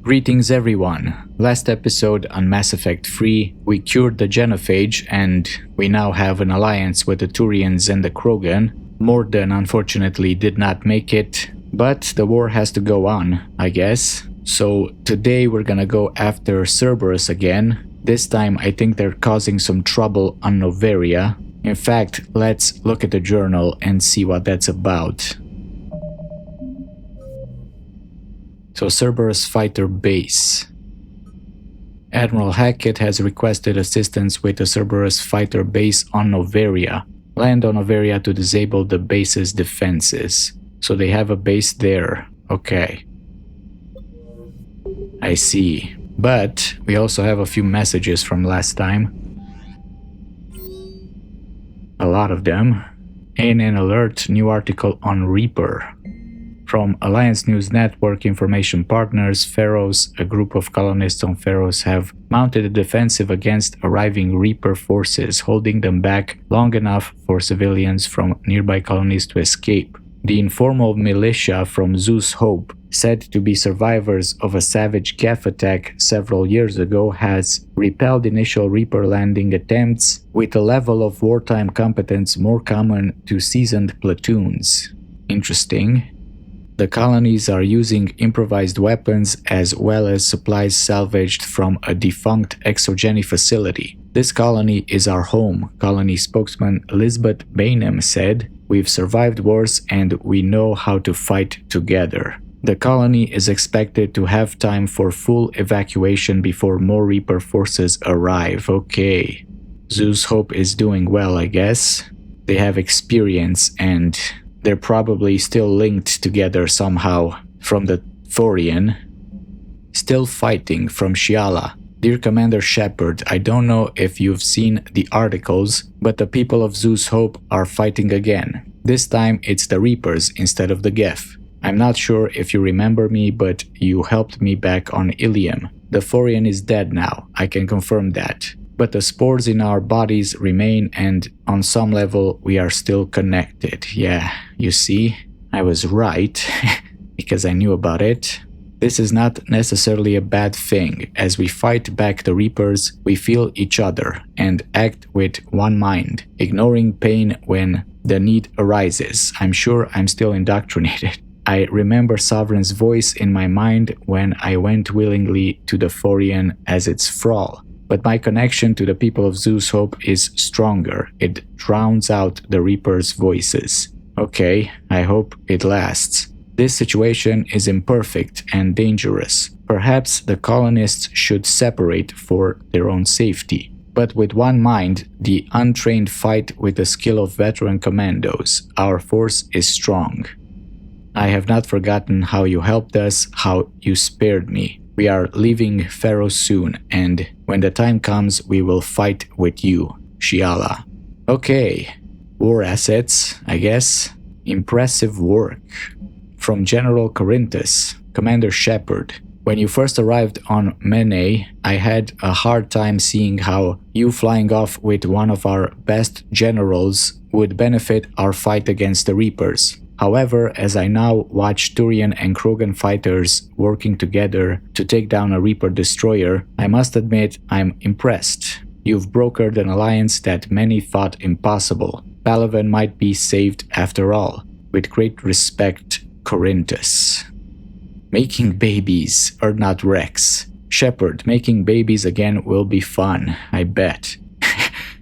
Greetings everyone! Last episode on Mass Effect 3, we cured the genophage and we now have an alliance with the Turians and the Krogan. Morden unfortunately did not make it, but the war has to go on, I guess. So today we're gonna go after Cerberus again. This time I think they're causing some trouble on Noveria. In fact, let's look at the journal and see what that's about. So Cerberus fighter base. Admiral Hackett has requested assistance with the Cerberus fighter base on Noveria. Land on Noveria to disable the base's defenses. So they have a base there. Okay. I see. But we also have a few messages from last time. A lot of them. In an alert, new article on Reaper. From Alliance News Network information partners, Pharaohs, a group of colonists on Pharaohs have mounted a defensive against arriving Reaper forces, holding them back long enough for civilians from nearby colonies to escape. The informal militia from Zeus Hope, said to be survivors of a savage Geth attack several years ago, has repelled initial Reaper landing attempts with a level of wartime competence more common to seasoned platoons. Interesting. The colonies are using improvised weapons as well as supplies salvaged from a defunct exogeny facility. This colony is our home, colony spokesman Lisbeth Bainham said. We've survived wars and we know how to fight together. The colony is expected to have time for full evacuation before more Reaper forces arrive. Okay. Zeus Hope is doing well, I guess. They have experience and they're probably still linked together somehow from the Thorian. Still fighting from Shiala. Dear Commander Shepard, I don't know if you've seen the articles, but the people of Zeus Hope are fighting again. This time it's the Reapers instead of the Geth. I'm not sure if you remember me, but you helped me back on Ilium. The Thorian is dead now, I can confirm that. But the spores in our bodies remain and on some level we are still connected. Yeah, you see, I was right, because I knew about it. This is not necessarily a bad thing. As we fight back the Reapers, we feel each other and act with one mind, ignoring pain when the need arises. I'm sure I'm still indoctrinated. I remember Sovereign's voice in my mind when I went willingly to the Thorian as its thrall. But my connection to the people of Zeus Hope is stronger. It drowns out the Reapers' voices. Okay, I hope it lasts. This situation is imperfect and dangerous. Perhaps the colonists should separate for their own safety. But with one mind, the untrained fight with the skill of veteran commandos. Our force is strong. I have not forgotten how you helped us, how you spared me. We are leaving Pharaoh soon, and when the time comes, we will fight with you, Shiala. Okay, war assets, I guess. Impressive work. From General Corinthus, Commander Shepard. When you first arrived on Mene, I had a hard time seeing how you flying off with one of our best generals would benefit our fight against the Reapers. However, as I now watch Turian and Krogan fighters working together to take down a Reaper destroyer, I must admit I'm impressed. You've brokered an alliance that many thought impossible. Palaven might be saved after all. With great respect, Corinthus. Making babies are not Rex. Shepard, making babies again will be fun, I bet.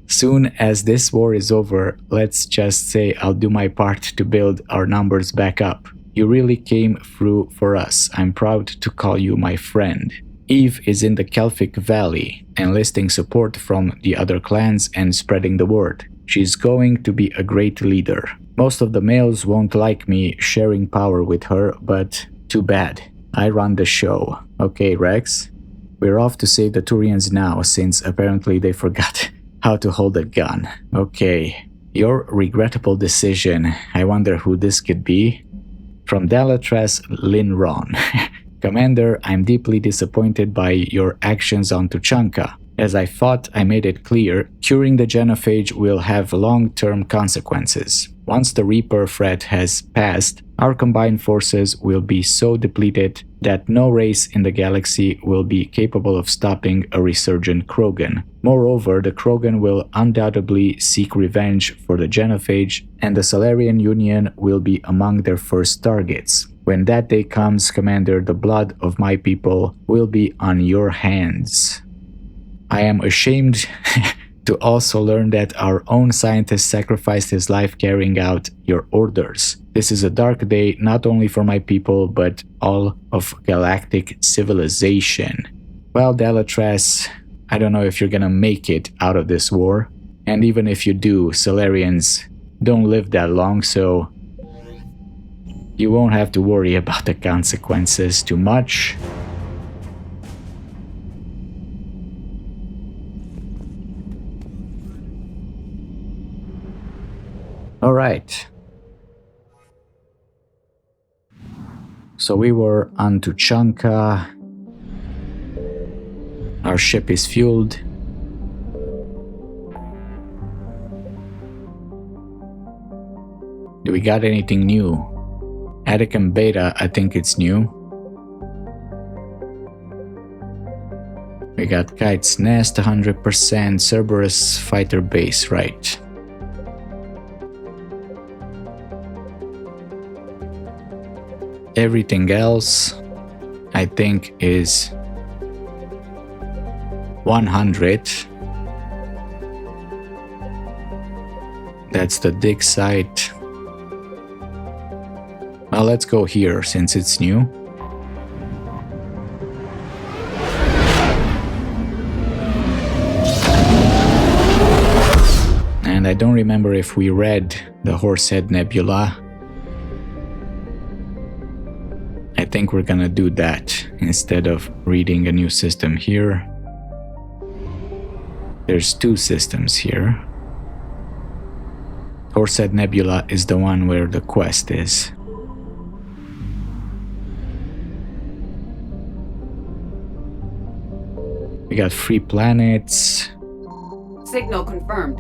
Soon as this war is over, let's just say I'll do my part to build our numbers back up. You really came through for us. I'm proud to call you my friend. Eve is in the Kelphic Valley, enlisting support from the other clans and spreading the word. She's going to be a great leader. Most of the males won't like me sharing power with her, but too bad. I run the show. Okay, Rex? We're off to save the Turians now, since apparently they forgot how to hold a gun. Okay. Your regrettable decision. I wonder who this could be. From Delatras Linron. Commander, I'm deeply disappointed by your actions on Tuchanka. As I thought I made it clear, curing the genophage will have long-term consequences. Once the Reaper threat has passed, our combined forces will be so depleted that no race in the galaxy will be capable of stopping a resurgent Krogan. Moreover, the Krogan will undoubtedly seek revenge for the Genophage, and the Solarian Union will be among their first targets. When that day comes, Commander, the blood of my people will be on your hands. I am ashamed to also learn that our own scientist sacrificed his life carrying out your orders. This is a dark day not only for my people, but all of galactic civilization. Well, Delatras, I don't know if you're gonna make it out of this war. And even if you do, Solarians don't live that long, so you won't have to worry about the consequences too much. Alright. So we were on to Chanka. Our ship is fueled. Do we got anything new? Atticum Beta, I think it's new. We got Kite's Nest 100%, Cerberus Fighter Base, right. Everything else, I think, is 100. That's the dig site. Well, let's go here since it's new. And I don't remember if we read the Horsehead Nebula. I think we're gonna do that instead of reading a new system here. There's two systems here. Horsehead Nebula is the one where the quest is. We got free planets. Signal confirmed.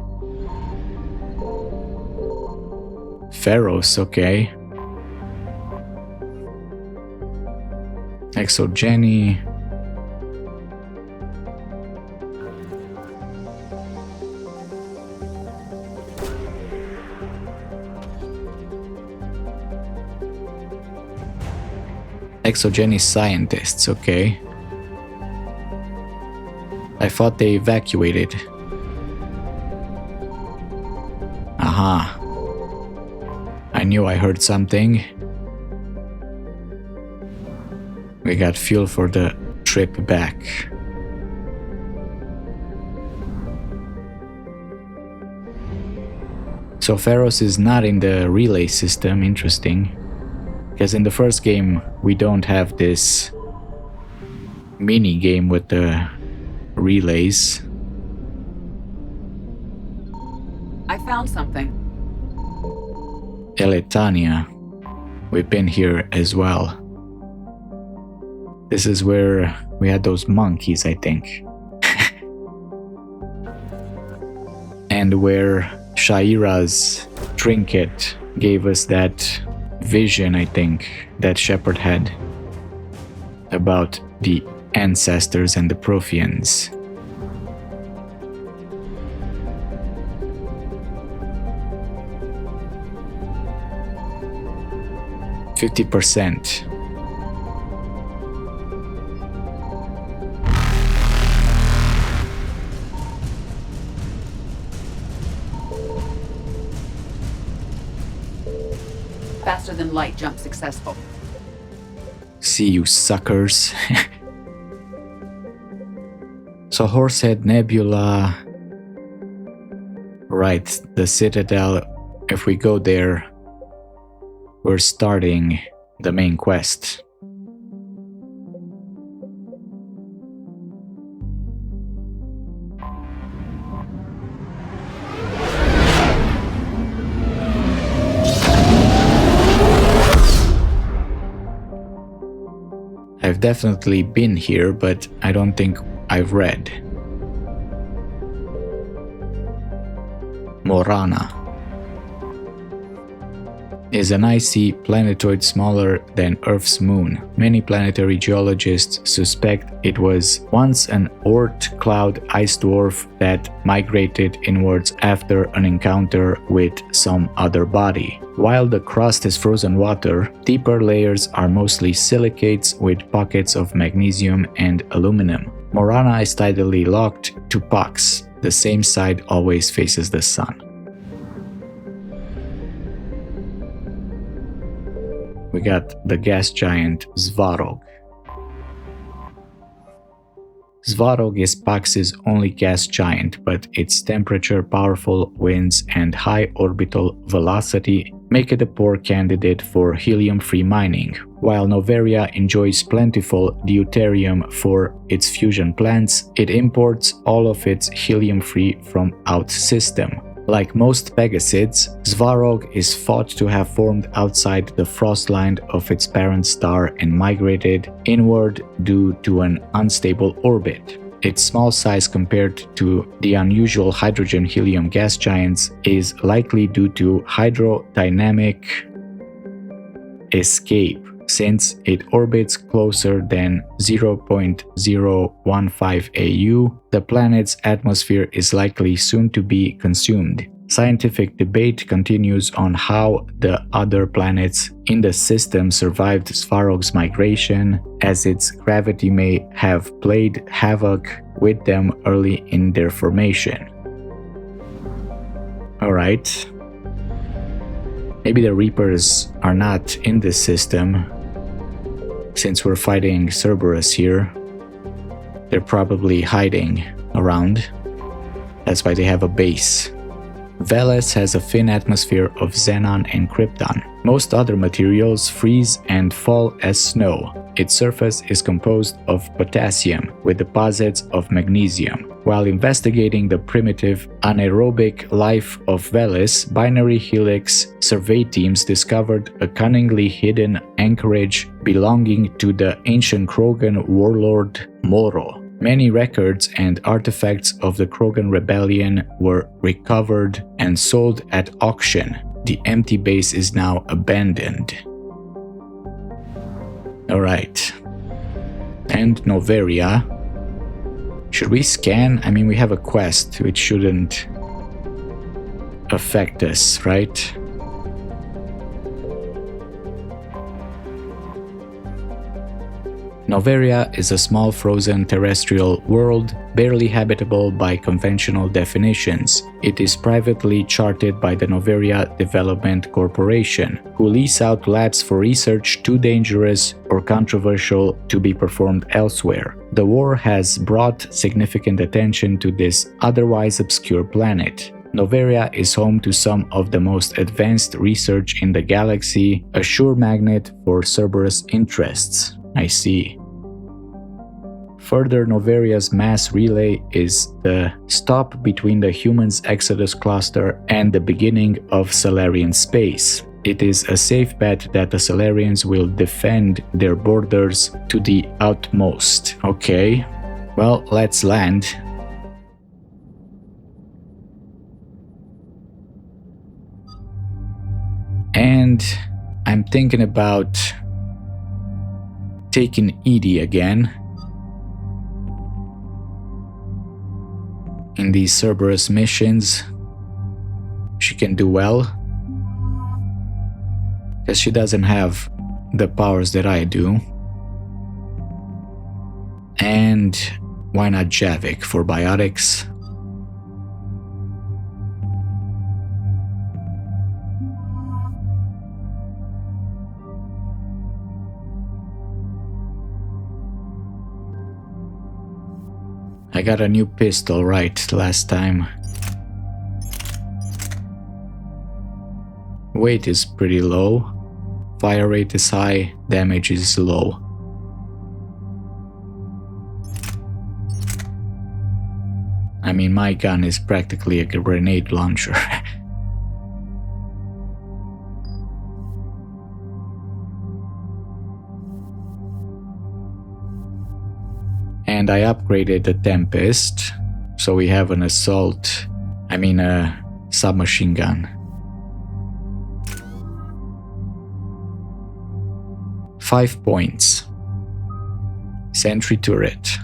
Pharos, okay. Exogeny. Exogeny scientists, okay. I thought they evacuated. Aha. I knew I heard something. We got fuel for the trip back. So Pharos is not in the relay system, interesting. Because in the first game, we don't have this mini game with the relays. I found something. Eletania. We've been here as well. This is where we had those monkeys, I think. And where Shaira's trinket gave us that vision, I think, that Shepard had about the ancestors and the Protheans. %. Faster than light jump successful. See you suckers. So Horsehead Nebula. Right, the Citadel. If we go there, we're starting the main quest. I've definitely been here, but I don't think I've read. Morana. is an icy planetoid smaller than Earth's moon. Many planetary geologists suspect it was once an Oort cloud ice dwarf that migrated inwards after an encounter with some other body. While the crust is frozen water, deeper layers are mostly silicates with pockets of magnesium and aluminum. Morana is tidally locked to Pax. The same side always faces the sun. We got the gas giant Svarog. Svarog is Pax's only gas giant, but its temperature, powerful winds, and high orbital velocity make it a poor candidate for helium-free mining. While Noveria enjoys plentiful deuterium for its fusion plants, it imports all of its helium-free from out-system. Like most Pegasids, Svarog is thought to have formed outside the frost line of its parent star and migrated inward due to an unstable orbit. Its small size compared to the unusual hydrogen-helium gas giants is likely due to hydrodynamic escape, since it orbits closer than 0.015 AU. The planet's atmosphere is likely soon to be consumed. Scientific debate continues on how the other planets in the system survived Svarog's migration, as its gravity may have played havoc with them early in their formation. Alright. Maybe the Reapers are not in this system. Since we're fighting Cerberus here, they're probably hiding around. That's why they have a base. Veles has a thin atmosphere of xenon and krypton. Most other materials freeze and fall as snow. Its surface is composed of potassium with deposits of magnesium. While investigating the primitive anaerobic life of Veles, binary helix survey teams discovered a cunningly hidden anchorage belonging to the ancient Krogan warlord Moro. Many records and artifacts of the Krogan rebellion were recovered and sold at auction. The empty base is now abandoned. Alright. And Noveria. Should we scan? I mean, we have a quest, which shouldn't affect us, right? Noveria is a small frozen terrestrial world, barely habitable by conventional definitions. It is privately charted by the Noveria Development Corporation, who lease out labs for research too dangerous or controversial to be performed elsewhere. The war has brought significant attention to this otherwise obscure planet. Noveria is home to some of the most advanced research in the galaxy, a sure magnet for Cerberus interests. I see. Further, Noveria's mass relay is the stop between the humans' Exodus cluster and the beginning of Salarian space. It is a safe bet that the Salarians will defend their borders to the utmost. Okay, well, let's land. And I'm thinking about taking Edie again in these Cerberus missions. She can do well, because she doesn't have the powers that I do. And why not Javik for biotics? I got a new pistol right last time. Weight is pretty low. Fire rate is high, damage is low. I mean, my gun is practically a grenade launcher. And I upgraded the Tempest, so we have an a submachine gun. 5 points. Sentry turret.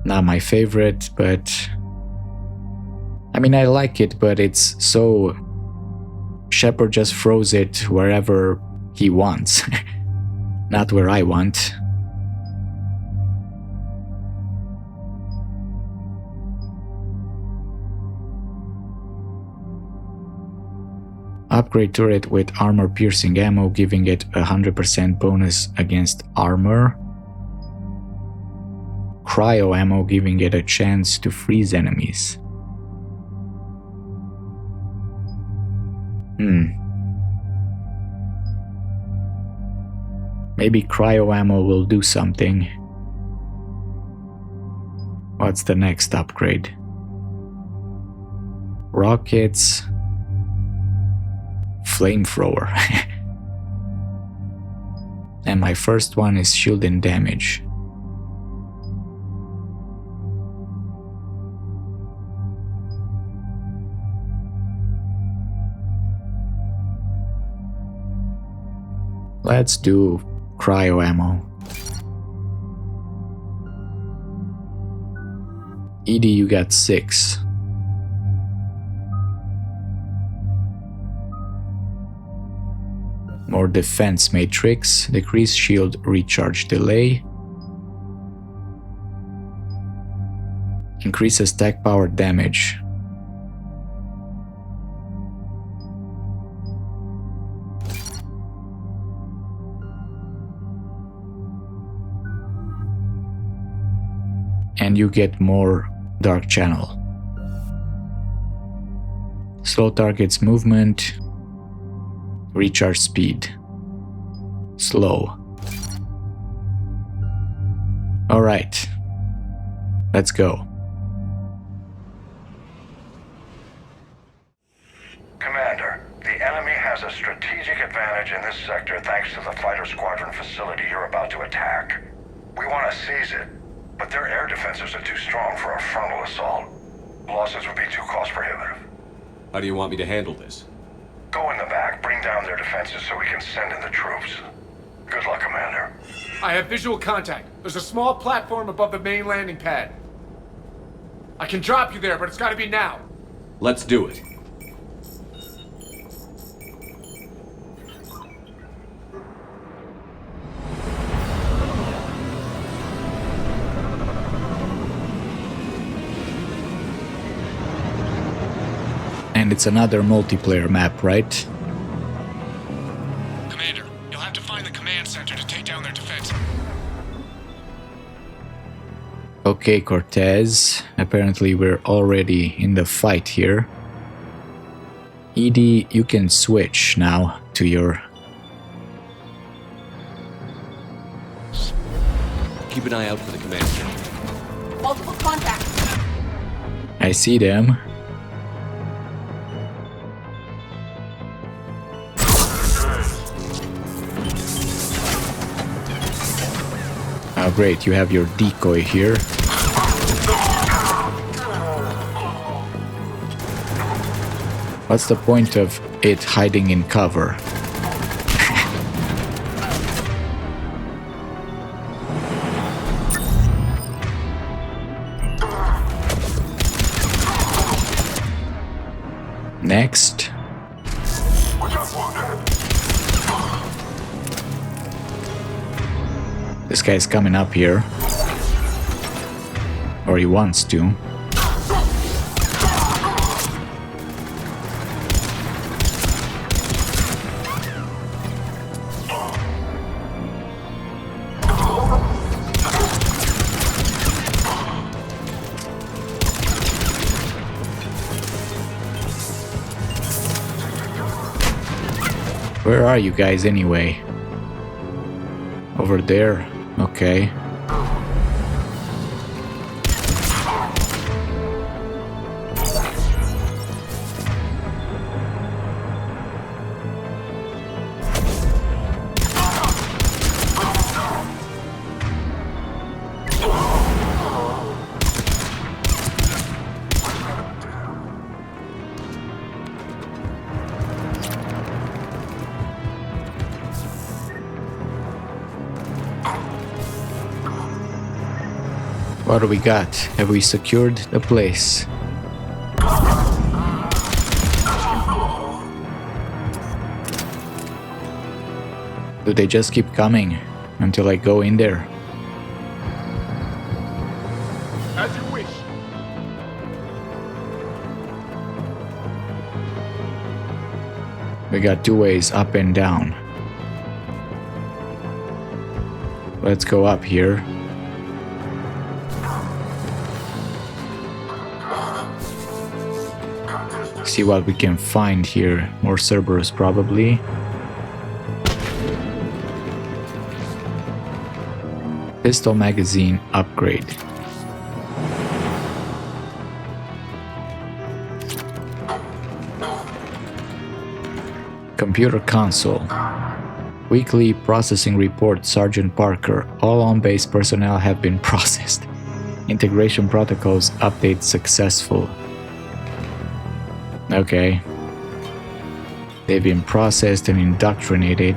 Not my favorite, but I mean, I like it, but it's so... Shepard just throws it wherever he wants. Not where I want. Upgrade turret with armor-piercing ammo, giving it 100% bonus against armor. Cryo ammo, giving it a chance to freeze enemies. Maybe cryo ammo will do something. What's the next upgrade? Rockets. Flamethrower. And my first one is shield and damage. Let's do cryo ammo. ED, you got 6. More defense matrix, decrease shield recharge delay, increases attack power damage. And you get more dark channel. Slow targets movement. Recharge speed. Slow. Alright. Let's go. Commander, the enemy has a strategic advantage in this sector thanks to the fighter squadron facility you're about to attack. We want to seize it, but their air defenses are too strong for a frontal assault. Losses would be too cost prohibitive. How do you want me to handle this? Go in the back, bring down their defenses so we can send in the troops. Good luck, Commander. I have visual contact. There's a small platform above the main landing pad. I can drop you there, but it's gotta be now. Let's do it. And it's another multiplayer map, right? Commander, you'll have to find the command center to take down their defense. Okay, Cortez. Apparently we're already in the fight here. ED, you can switch now to your... Keep an eye out for the command center. Multiple contacts. I see them. Oh great, you have your decoy here. What's the point of it hiding in cover? Next. This guy's coming up here. Or he wants to. Where are you guys anyway? Over there. Okay. What do we got? Have we secured the place? Do they just keep coming until I go in there? As you wish. We got two ways, up and down. Let's go up here. See what we can find here. More Cerberus probably. Pistol magazine upgrade. Computer console. Weekly processing report, Sergeant Parker. All on-base personnel have been processed. Integration protocols update successful. Okay. They've been processed and indoctrinated.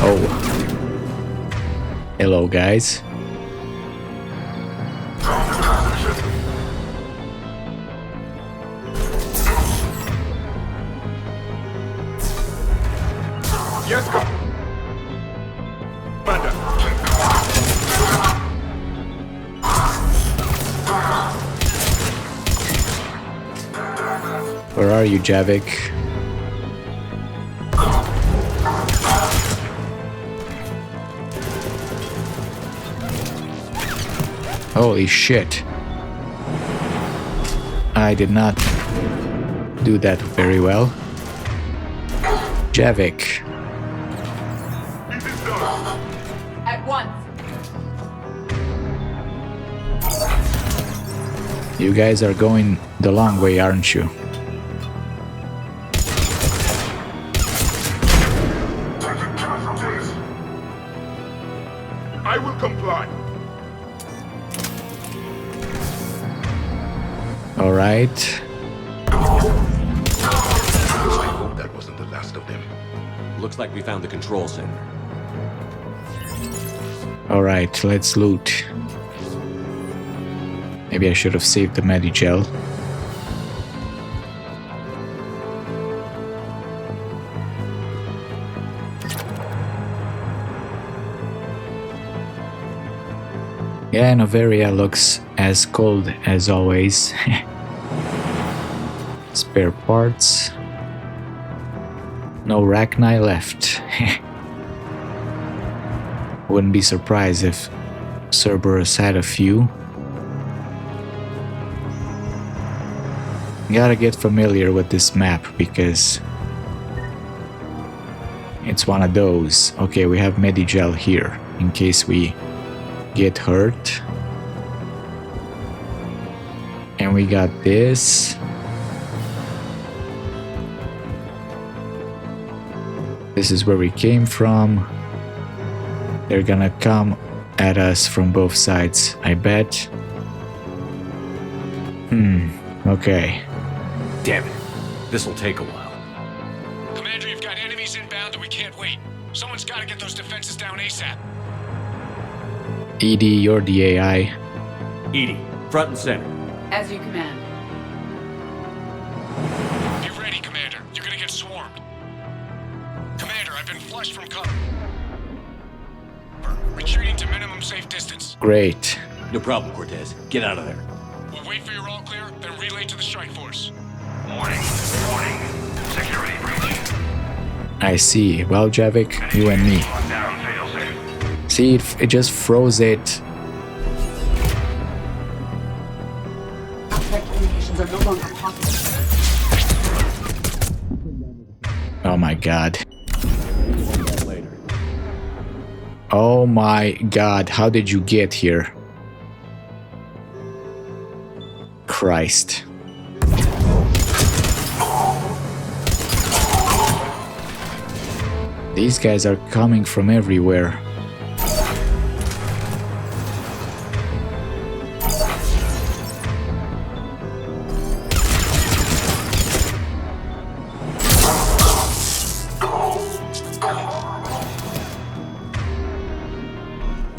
Oh. Hello, guys. Yes, Commander. Where are you, Javik? Holy shit. I did not do that very well. Javik. At once. You guys are going the long way, aren't you? I will comply. All right. I hope that wasn't the last of them. Looks like we found the control center. All right, let's loot. Maybe I should have saved the Medigel. Yeah, Noveria looks as cold as always. Spare parts. No Rachni left. Wouldn't be surprised if Cerberus had a few. Gotta get familiar with this map because it's one of those. Okay, we have Medigel here in case we get hurt. And we got this. This is where we came from. They're gonna come at us from both sides, I bet. Okay. Damn it. This'll take a while. Commander, you've got enemies inbound and we can't wait. Someone's got to get those defenses down ASAP. ED, you're the AI. Edie, front and center. As you command. Be ready, Commander. You're gonna get swarmed. Commander, I've been flushed from cover. Retreating to minimum safe distance. Great. No problem, Cortez. Get out of there. We'll wait for your all clear, then relay to the strike force. Warning. Security breach. I see. Well, Javik, you and me. On down, failsafe. See, it just froze it. Outside communications are no longer possible. Oh my god. Later. Oh my god, how did you get here? Christ. These guys are coming from everywhere.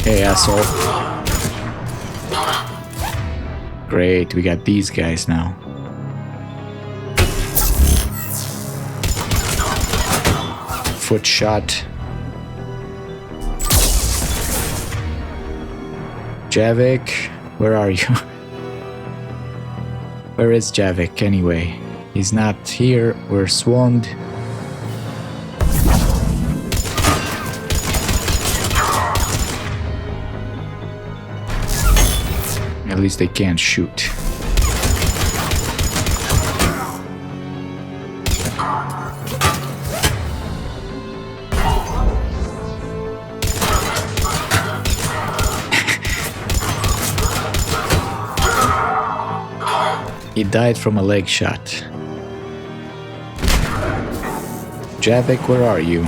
Hey, asshole. Great, we got these guys now. Foot shot. Javik, where are you? Where is Javik anyway? He's not here, we're swarmed. At least they can't shoot. He died from a leg shot. Javik, where are you?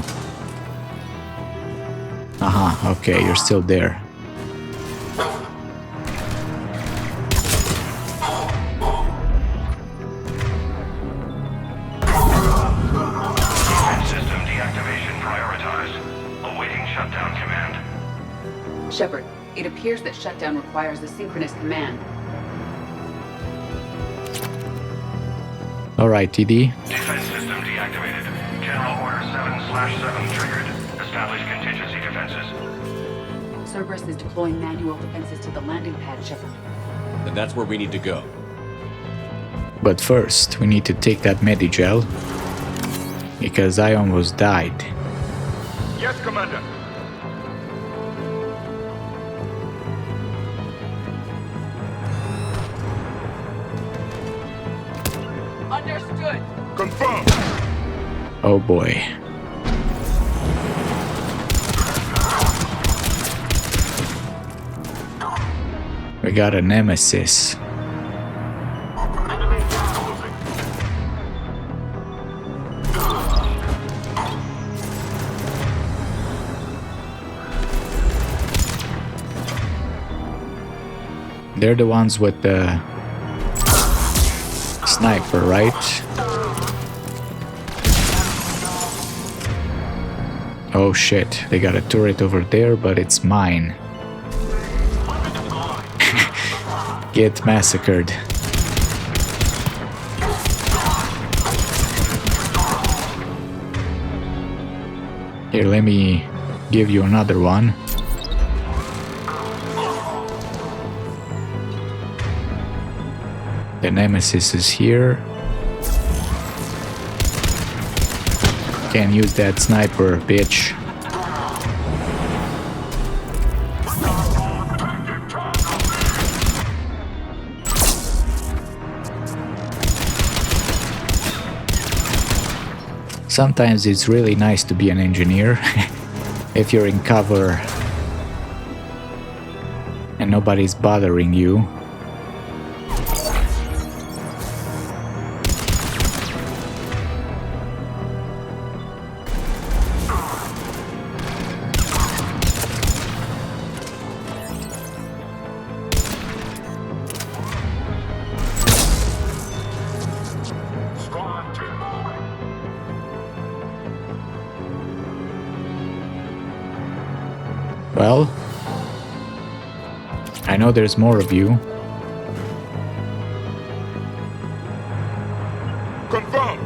Aha, okay, you're still there. System deactivation prioritized. Awaiting shutdown command. Shepard, it appears that shutdown requires a synchronous command. Alright, TD. Defense system deactivated. General Order 7/7 triggered. Establish contingency defenses. Cerberus is deploying manual defenses to the landing pad, Shepard. Then that's where we need to go. But first, we need to take that Medigel. Because I almost died. Yes, Commander. Understood. Confirmed. Oh boy. We got a nemesis. They're the ones with the sniper, right? Oh shit, they got a turret over there, but it's mine. Get massacred. Here, let me give you another one. The nemesis is here. Can't use that sniper, bitch. Sometimes it's really nice to be an engineer if you're in cover and nobody's bothering you. Well, I know there's more of you. Confirmed.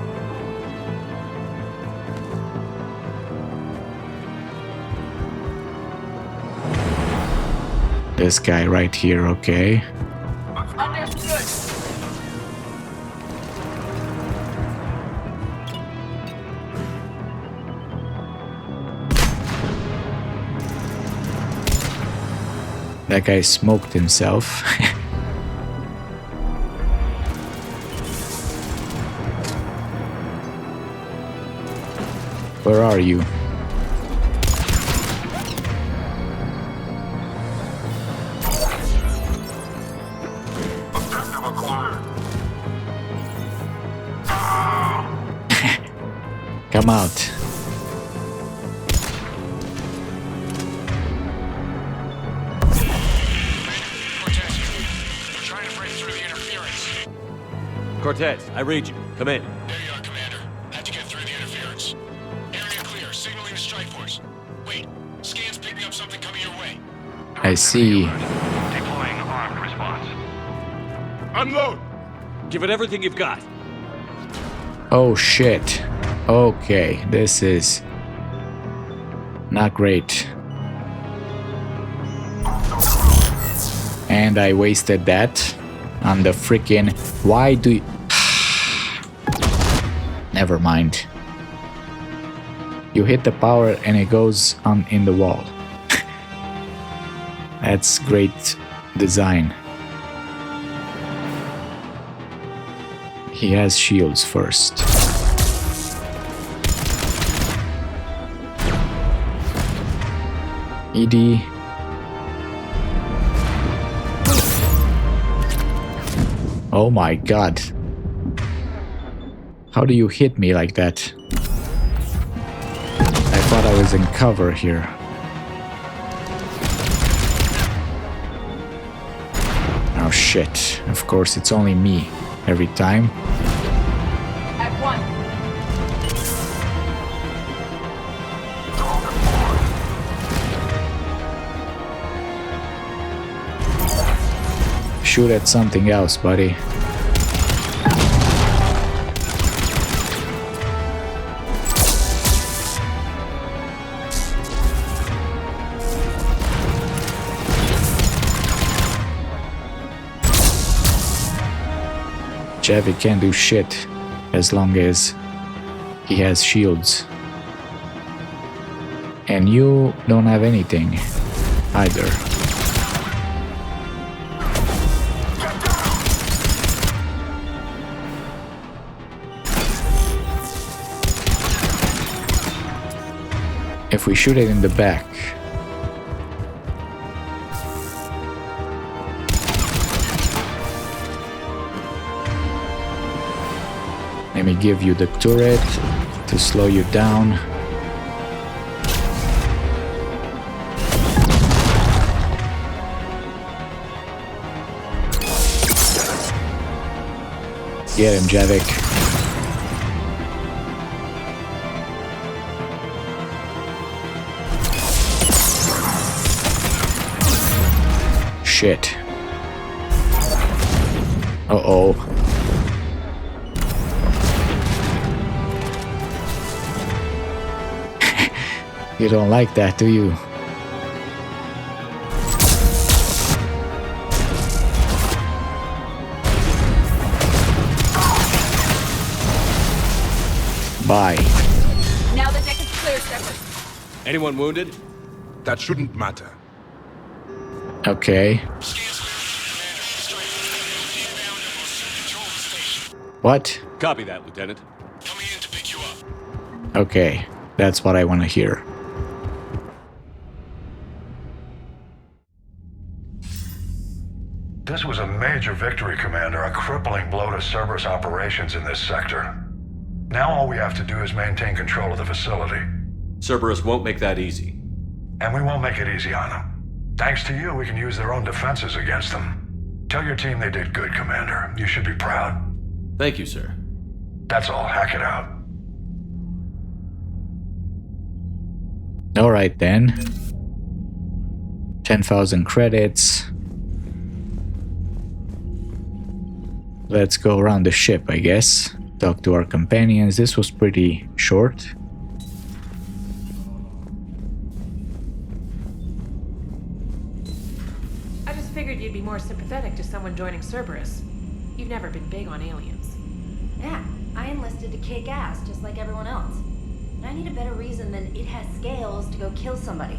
This guy right here, okay. Understood. That guy smoked himself. Where are you? Objective acquired. Come out. Cortez, we're trying to break through the interference. Cortez, I read you. Come in. There you are, Commander. Had to get through the interference. Area clear, signaling to strike force. Wait, scan's picking up something coming your way. I see. Deploying armed response. Unload! Give it everything you've got. Oh shit. Okay, this is not great. And I wasted that on the freaking... Why do you... Never mind. You hit the power and it goes on in the wall. That's great design. He has shields first. ED. Oh my god. How do you hit me like that? I thought I was in cover here. Oh shit. Of course it's only me every time. At 1. Shoot at something else, buddy. Javi can't do shit as long as he has shields. And you don't have anything either. If we shoot it in the back, let me give you the turret to slow you down. Get him, Javik. Shit. Uh-oh. You don't like that, do you? Bye. Now the deck is clear, Cerberus. Anyone wounded? That shouldn't matter. Okay. What? Copy that, Lieutenant. Coming in to pick you up. Okay, that's what I want to hear. This was a major victory, Commander, a crippling blow to Cerberus operations in this sector. Now all we have to do is maintain control of the facility. Cerberus won't make that easy. And we won't make it easy on them. Thanks to you, we can use their own defenses against them. Tell your team they did good, Commander. You should be proud. Thank you, sir. That's all. Hack it out. Alright then. 10,000 credits. Let's go around the ship, I guess. Talk to our companions. This was pretty short. I just figured you'd be more sympathetic to someone joining Cerberus. You've never been big on aliens. Yeah, I enlisted to kick ass just like everyone else. And I need a better reason than it has scales to go kill somebody.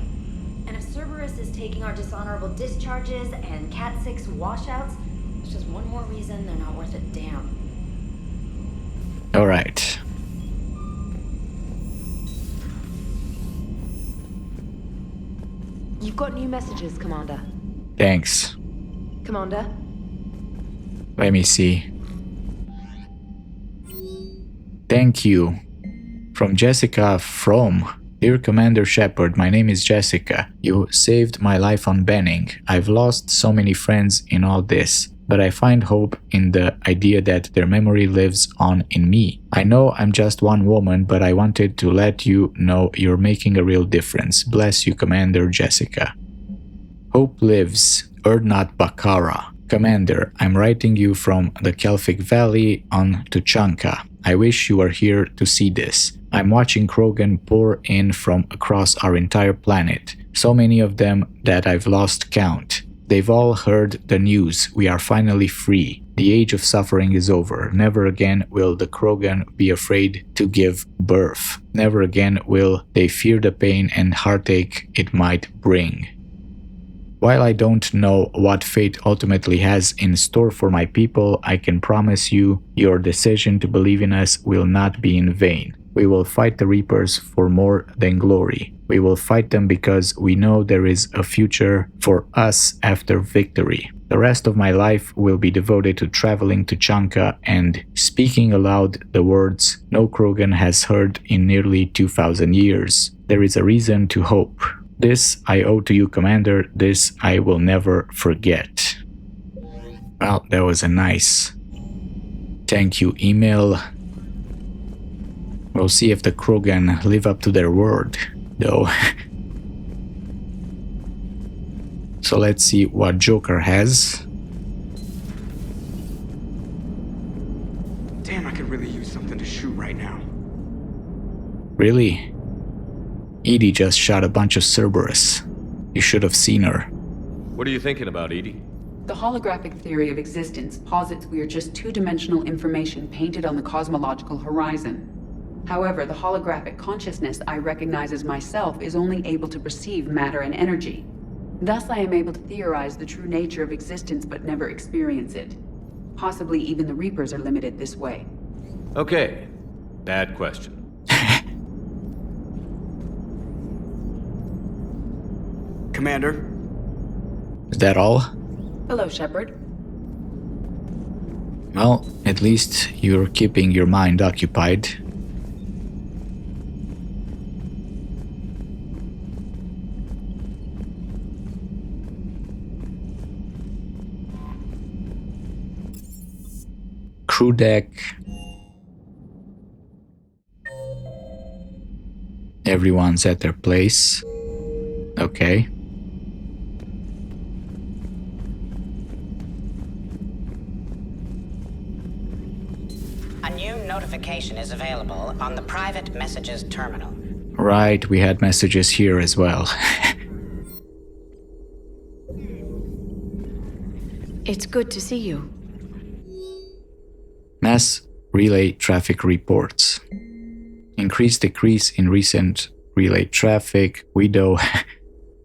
And if Cerberus is taking our dishonorable discharges and Cat 6 washouts, it's just one more reason they're not worth a damn. Alright. You've got new messages, Commander. Thanks. Commander? Let me see. Thank you. From Jessica from... Dear Commander Shepard, my name is Jessica. You saved my life on Benning. I've lost so many friends in all this, but I find hope in the idea that their memory lives on in me. I know I'm just one woman, but I wanted to let you know you're making a real difference. Bless you, Commander Jessica. Hope lives. Erdnot Bakara. Commander, I'm writing you from the Kelphic Valley on Tuchanka. I wish you were here to see this. I'm watching Krogan pour in from across our entire planet. So many of them that I've lost count. They've all heard the news. We are finally free. The age of suffering is over. Never again will the Krogan be afraid to give birth. Never again will they fear the pain and heartache it might bring. While I don't know what fate ultimately has in store for my people, I can promise you your decision to believe in us will not be in vain. We will fight the Reapers for more than glory. We will fight them because we know there is a future for us after victory. The rest of my life will be devoted to traveling to Chanka and speaking aloud the words no Krogan has heard in nearly 2,000 years. There is a reason to hope. This I owe to you, Commander. This I will never forget. Well, that was a nice thank you email. We'll see if the Krogan live up to their word, though. So let's see what Joker has. Damn, I could really use something to shoot right now. Really? Edie just shot a bunch of Cerberus. You should have seen her. What are you thinking about, Edie? The holographic theory of existence posits we are just two-dimensional information painted on the cosmological horizon. However, the holographic consciousness I recognize as myself is only able to perceive matter and energy. Thus, I am able to theorize the true nature of existence but never experience it. Possibly even the Reapers are limited this way. Okay. Bad question. Commander? Is that all? Hello, Shepard. Well, at least you're keeping your mind occupied. Crew deck. Everyone's at their place. Okay. A new notification is available on the private messages terminal. Right, we had messages here as well. It's good to see you. Mass relay traffic reports. Increase decrease in recent relay traffic. Widow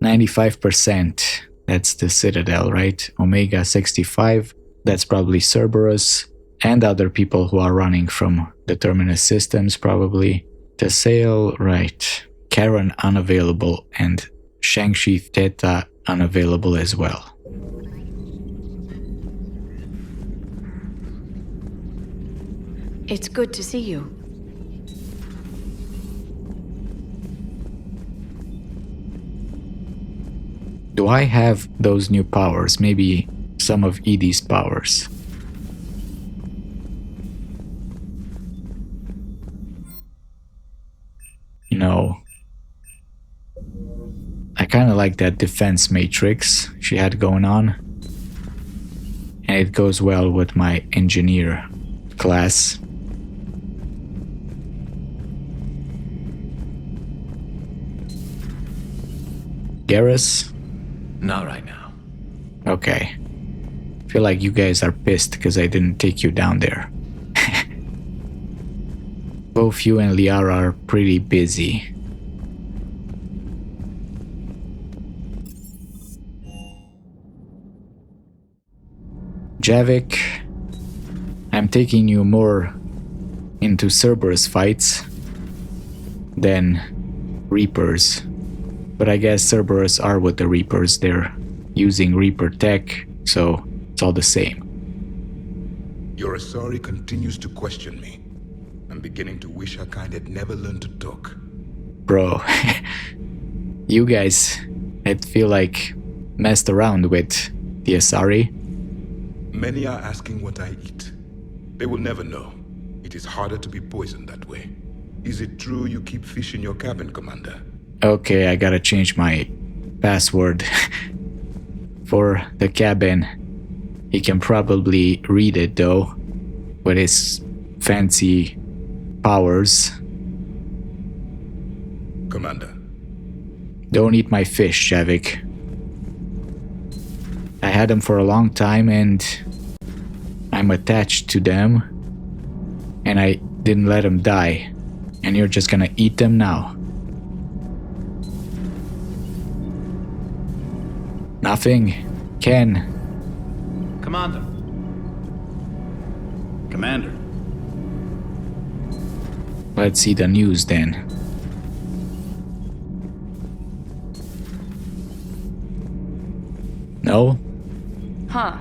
95%. That's the Citadel, right? Omega 65. That's probably Cerberus. And other people who are running from the Terminus systems, probably. Tessail, right. Karen unavailable. And Shang-Chi Theta unavailable as well. It's good to see you. Do I have those new powers? Maybe some of Edie's powers. You know, I kind of like that defense matrix she had going on. And it goes well with my engineer class. Garrus? Not right now. Okay. Feel like you guys are pissed because I didn't take you down there. Both you and Liara are pretty busy. Javik, I'm taking you more into Cerberus fights than Reapers. But I guess Cerberus are with the Reapers. They're using Reaper tech, so it's all the same. Your Asari continues to question me. I'm beginning to wish her kind had never learned to talk. Bro, you guys, I feel like, messed around with the Asari. Many are asking what I eat. They will never know. It is harder to be poisoned that way. Is it true you keep fish in your cabin, Commander? Okay, I gotta change my password for the cabin. He can probably read it though, with his fancy powers. Commander. Don't eat my fish, Javik. I had them for a long time and I'm attached to them. And I didn't let them die. And you're just gonna eat them now. Nothing. Ken. Commander. Commander. Let's see the news then. No? Huh.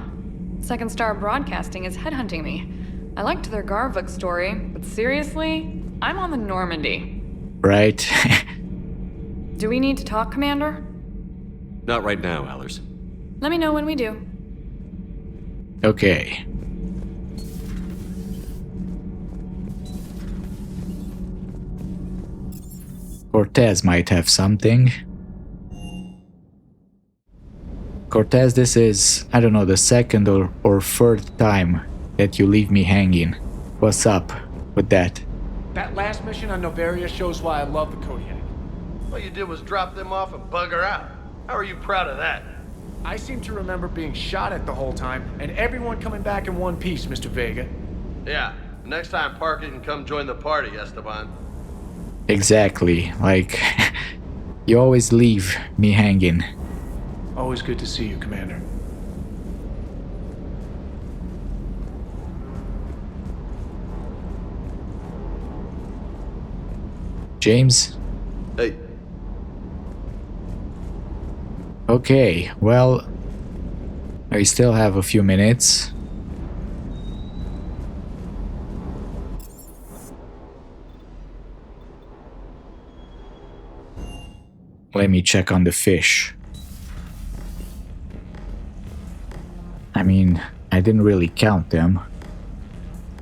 Second Star Broadcasting is headhunting me. I liked their Garvik story, but seriously? I'm on the Normandy. Right. Do we need to talk, Commander? Not right now, Allers. Let me know when we do. Okay. Cortez might have something. Cortez, this is, I don't know, the second or third time that you leave me hanging. What's up with that? That last mission on Noveria shows why I love the Kodiak. All you did was drop them off and bugger out. How are you proud of that? I seem to remember being shot at the whole time, and everyone coming back in one piece, Mr. Vega. Yeah, next time park it and come join the party, Esteban. Exactly, like, you always leave me hanging. Always good to see you, Commander. James? Hey. Okay, well, we still have a few minutes. Let me check on the fish. I mean, I didn't really count them.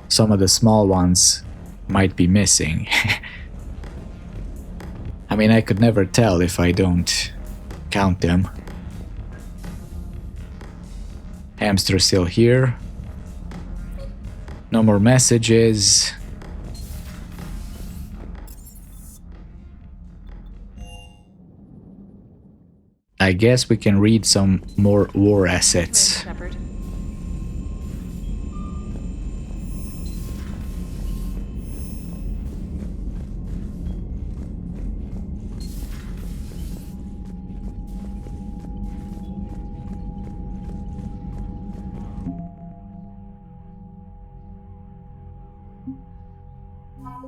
Some of the small ones might be missing. I mean, I could never tell if I don't count them. Hamster still here. No more messages. I guess we can read some more war assets.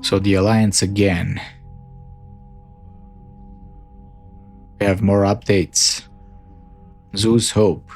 So the Alliance again. We have more updates. Zeus Hope.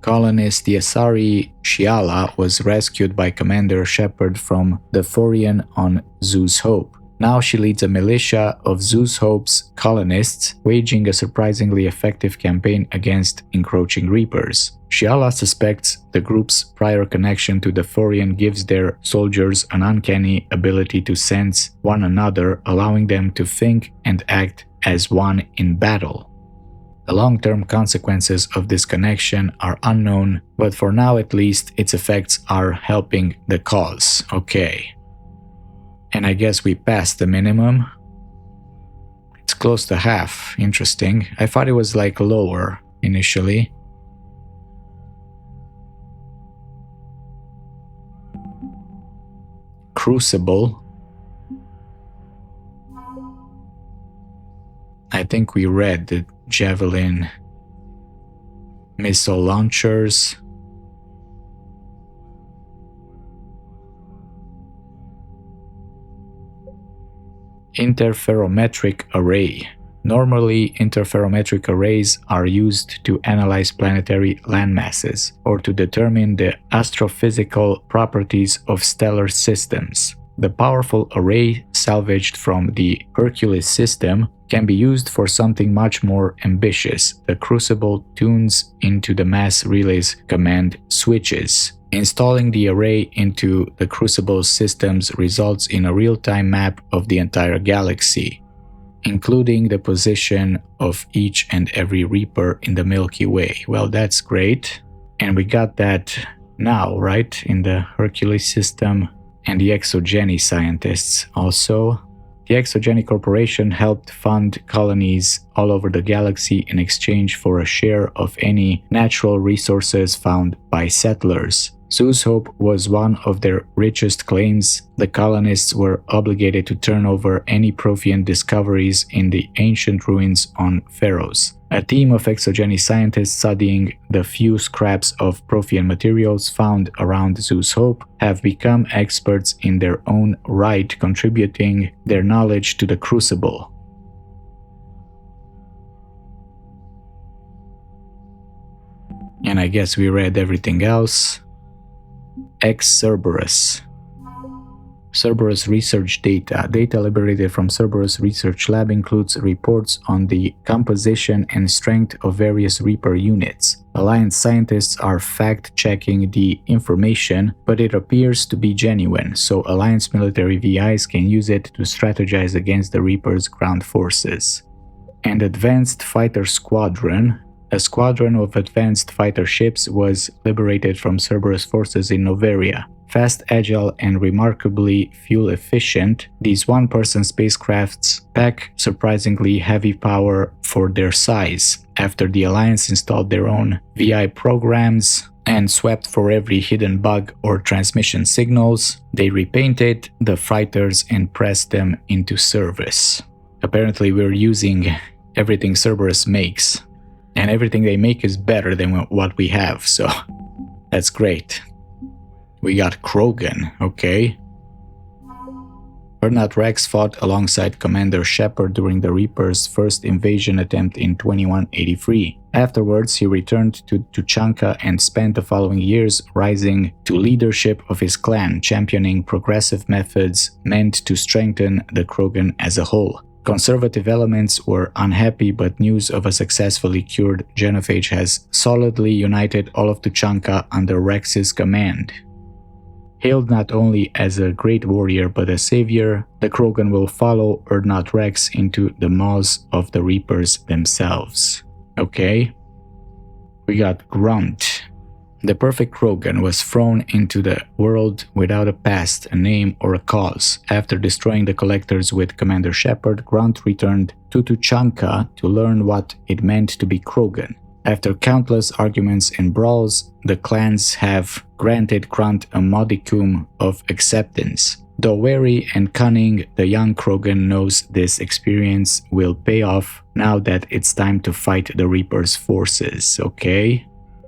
Colonist Yasari Shiala was rescued by Commander Shepard from the Thorian on Zeus Hope. Now she leads a militia of Zeus Hope's colonists, waging a surprisingly effective campaign against encroaching Reapers. Shiala suspects the group's prior connection to the Thorian gives their soldiers an uncanny ability to sense one another, allowing them to think and act as one in battle. The long-term consequences of this connection are unknown, but for now at least its effects are helping the cause. Okay. And I guess we passed the minimum. It's close to half. Interesting. I thought it was like lower initially. Crucible. I think we read the Javelin missile launchers. Interferometric array. Normally, interferometric arrays are used to analyze planetary landmasses or to determine the astrophysical properties of stellar systems. The powerful array salvaged from the Hercules system can be used for something much more ambitious. The Crucible tunes into the mass relays command switches. Installing the array into the Crucible systems results in a real-time map of the entire galaxy, including the position of each and every Reaper in the Milky Way. Well, that's great. And we got that now, right? In the Hercules system. And the Exogeny scientists also. The Exogeny Corporation helped fund colonies all over the galaxy in exchange for a share of any natural resources found by settlers. Zeus Hope was one of their richest claims. The colonists were obligated to turn over any Prothean discoveries in the ancient ruins on Pharos. A team of Exogeny scientists studying the few scraps of Prothean materials found around Zeus Hope have become experts in their own right, contributing their knowledge to the Crucible. And I guess we read everything else. Cerberus. Cerberus research data. Data liberated from Cerberus Research Lab includes reports on the composition and strength of various Reaper units. Alliance scientists are fact-checking the information, but it appears to be genuine, so Alliance military VIs can use it to strategize against the Reaper's ground forces. An advanced fighter squadron. A squadron of advanced fighter ships was liberated from Cerberus forces in Noveria. Fast, agile, and remarkably fuel-efficient, these one-person spacecrafts pack surprisingly heavy power for their size. After the Alliance installed their own VI programs and swept for every hidden bug or transmission signals, they repainted the fighters and pressed them into service. Apparently we're using everything Cerberus makes. And everything they make is better than what we have, so that's great. We got Krogan, okay. Urnat Rex fought alongside Commander Shepard during the Reaper's first invasion attempt in 2183. Afterwards, he returned to Tuchanka and spent the following years rising to leadership of his clan, championing progressive methods meant to strengthen the Krogan as a whole. Conservative elements were unhappy, but news of a successfully cured genophage has solidly united all of Tuchanka under Rex's command. Hailed not only as a great warrior but a savior, the Krogan will follow Urnat Rex into the maws of the Reapers themselves. Okay. We got Grunt. The perfect Krogan was thrown into the world without a past, a name, or a cause. After destroying the Collectors with Commander Shepard, Grunt returned to Tuchanka to learn what it meant to be Krogan. After countless arguments and brawls, the clans have granted Grunt a modicum of acceptance. Though wary and cunning, the young Krogan knows this experience will pay off now that it's time to fight the Reaper's forces, okay?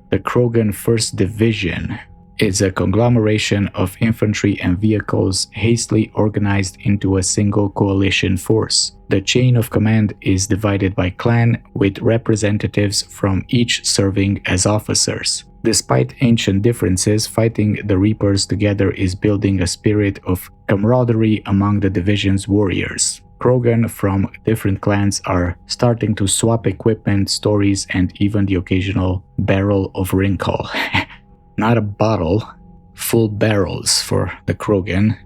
The Krogan 1st Division is a conglomeration of infantry and vehicles hastily organized into a single coalition force. The chain of command is divided by clan, with representatives from each serving as officers. Despite ancient differences, fighting the Reapers together is building a spirit of camaraderie among the division's warriors. Krogan from different clans are starting to swap equipment, stories, and even the occasional barrel of wrinkle. Not a bottle, full barrels for the Krogan.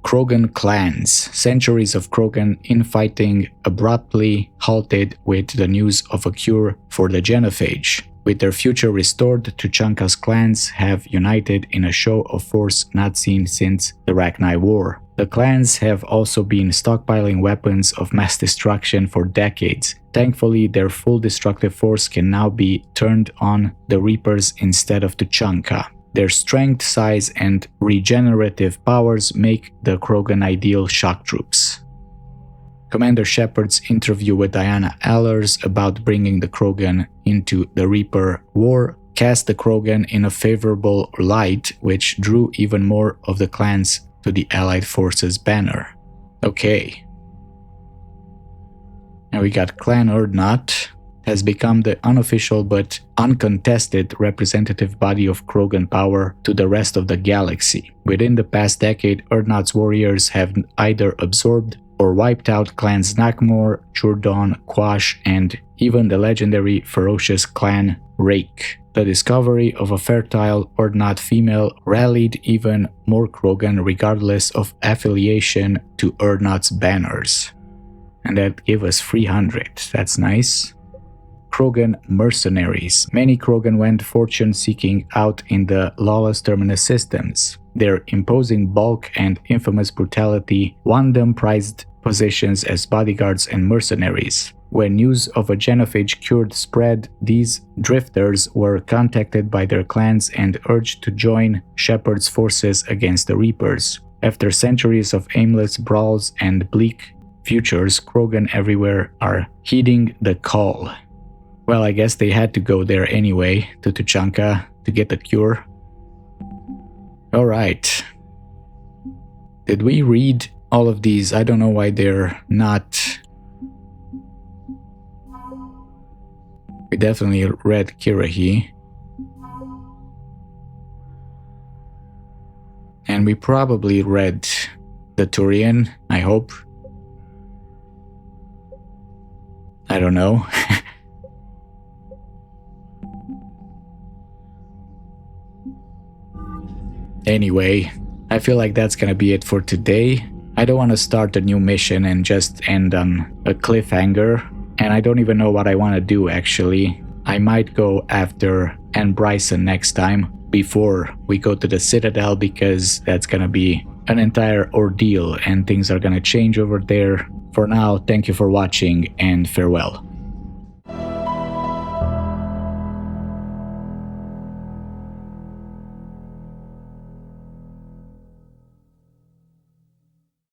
Krogan clans. Centuries of Krogan infighting abruptly halted with the news of a cure for the genophage. With their future restored, Tuchanka's clans have united in a show of force not seen since the Rachni War. The clans have also been stockpiling weapons of mass destruction for decades. Thankfully, their full destructive force can now be turned on the Reapers instead of Tuchanka. Their strength, size, and regenerative powers make the Krogan ideal shock troops. Commander Shepard's interview with Diana Allers about bringing the Krogan into the Reaper War cast the Krogan in a favorable light, which drew even more of the clans to the Allied Forces banner. Okay. And we got Clan Urnat has become the unofficial but uncontested representative body of Krogan power to the rest of the galaxy. Within the past decade, Urnat's warriors have either absorbed or wiped out clans Nakmor, Jurdon, Quash, and even the legendary ferocious clan Rake. The discovery of a fertile Urnat female rallied even more Krogan regardless of affiliation to Urnat's banners. And that gave us 300, that's nice. Krogan mercenaries. Many Krogan went fortune-seeking out in the lawless Terminus systems. Their imposing bulk and infamous brutality won them prized positions as bodyguards and mercenaries. When news of a genophage cure spread, these drifters were contacted by their clans and urged to join Shepard's forces against the Reapers. After centuries of aimless brawls and bleak futures, Krogan everywhere are heeding the call. Well, I guess they had to go there anyway, to Tuchanka, to get the cure. Alright. Did we read all of these? I don't know why they're not... We definitely read Kirahi. And we probably read the Turian, I hope. I don't know. Anyway, I feel like that's gonna be it for today. I don't want to start a new mission and just end on a cliffhanger. And I don't even know what I want to do actually. I might go after Anne Bryson next time before we go to the Citadel, because that's gonna be an entire ordeal and things are gonna change over there. For now, thank you for watching and farewell.